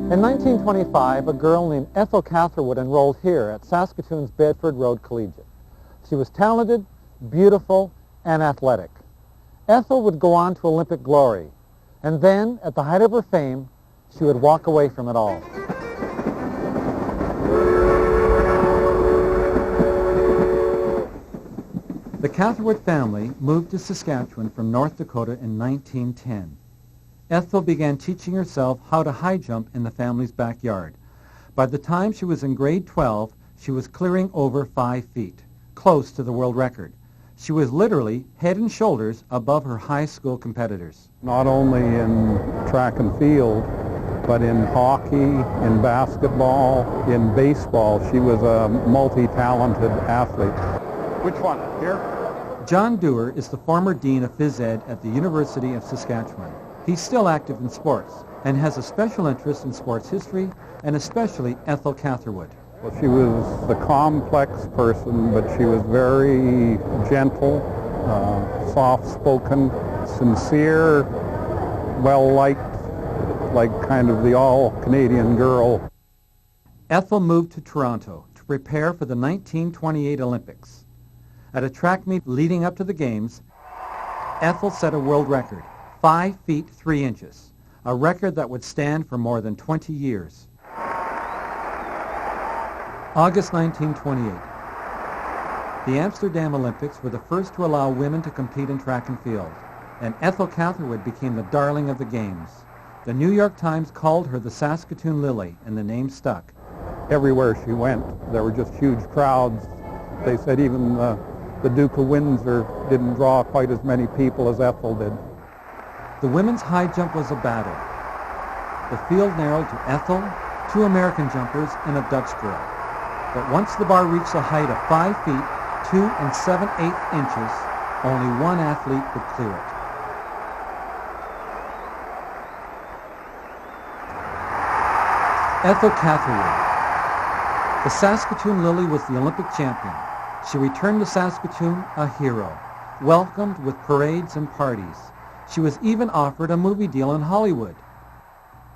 In 1925, a girl named Ethel Catherwood enrolled here at Saskatoon's Bedford Road Collegiate. She was talented, beautiful, and athletic. Ethel would go on to Olympic glory, and then, at the height of her fame, she would walk away from it all. The Catherwood family moved to Saskatchewan from North Dakota in 1910. Ethel began teaching herself how to high jump in the family's backyard. By the time she was in grade 12, she was clearing over 5 feet, close to the world record. She was literally head and shoulders above her high school competitors. Not only in track and field, but in hockey, in basketball, in baseball. She was a multi-talented athlete. Which one? Here? John Dewar is the former dean of phys ed at the University of Saskatchewan. He's still active in sports and has a special interest in sports history, and especially Ethel Catherwood. Well, she was a complex person, but she was very gentle, soft-spoken, sincere, well-liked, like kind of the all-Canadian girl. Ethel moved to Toronto to prepare for the 1928 Olympics. At a track meet leading up to the Games, Ethel set a world record, 5 feet 3 inches, a record that would stand for more than 20 years. August 1928. The Amsterdam Olympics were the first to allow women to compete in track and field, and Ethel Catherwood became the darling of the Games. The New York Times called her the Saskatoon Lily, and the name stuck. Everywhere she went, there were just huge crowds. They said even the Duke of Windsor didn't draw quite as many people as Ethel did. The women's high jump was a battle. The field narrowed to Ethel, 2 American jumpers, and a Dutch girl. But once the bar reached a height of 5 feet, 2 7/8 inches, only one athlete would clear it. Ethel Catherwood. The Saskatoon Lily was the Olympic champion. She returned to Saskatoon a hero, welcomed with parades and parties. She was even offered a movie deal in Hollywood.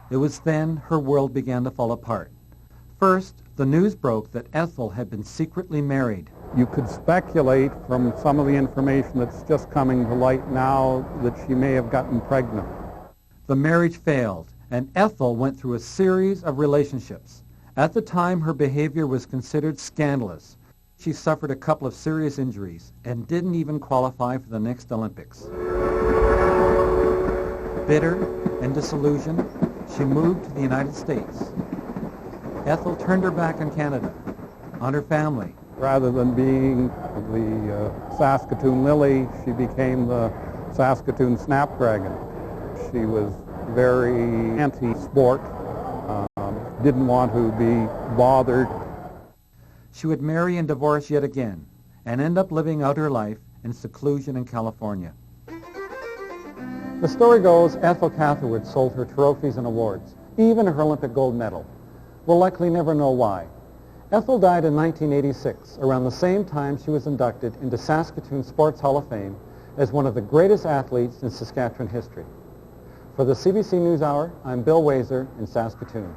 It was then her world began to fall apart. First, the news broke that Ethel had been secretly married. You could speculate from some of the information that's just coming to light now that she may have gotten pregnant. The marriage failed, and Ethel went through a series of relationships. At the time, her behavior was considered scandalous. She suffered a couple of serious injuries and didn't even qualify for the next Olympics. Bitter and disillusioned, she moved to the United States. Ethel turned her back on Canada, on her family. Rather than being the Saskatoon Lily, she became the Saskatoon Snapdragon. She was very anti-sport, didn't want to be bothered. She would marry and divorce yet again, and end up living out her life in seclusion in California. The story goes Ethel Catherwood sold her trophies and awards, even her Olympic gold medal. We'll likely never know why. Ethel died in 1986, around the same time she was inducted into Saskatoon Sports Hall of Fame as one of the greatest athletes in Saskatchewan history. For the CBC NewsHour, I'm Bill Waiser in Saskatoon.